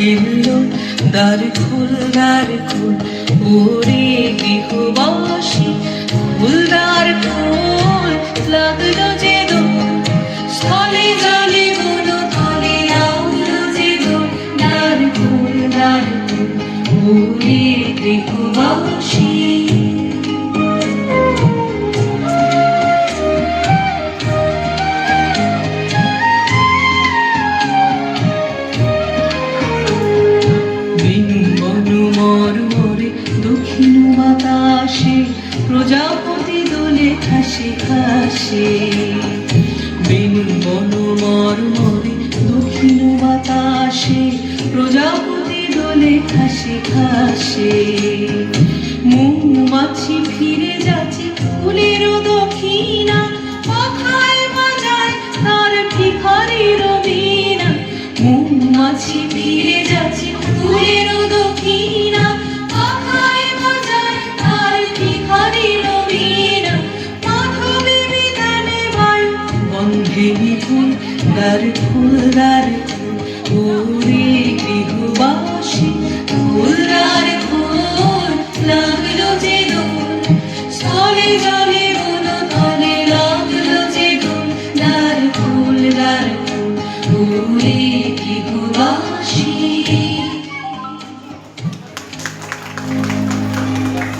হিল্লো দ্বার খোল ওরে গৃহবাসী ফুলদার খোল লাগলো যে দোল স্থলে জলে বন তলে লাগলো যে দোল দ্বার খোল ওরে গৃহবাসী দক্ষিণ বাতাসে প্রজাপতি দোলে ঠাসে ঠাসে বেনু বন মর্মরে দক্ষিণ বাতাসে প্রজাপতি দোলে ঠাসে ঠাসে মৌমাছি ফিরে যাচ্ছে ফুলের দক্ষিণা পাখায় বাজায় তার ভিখারির বীণা মৌমাছি ফিরে যাচ্ছে ফুলের দক্ষিণা দ্বার খোল ওরে গৃহবাসী ফুলদার খোল লাগলো যে দোল স্থলে জলে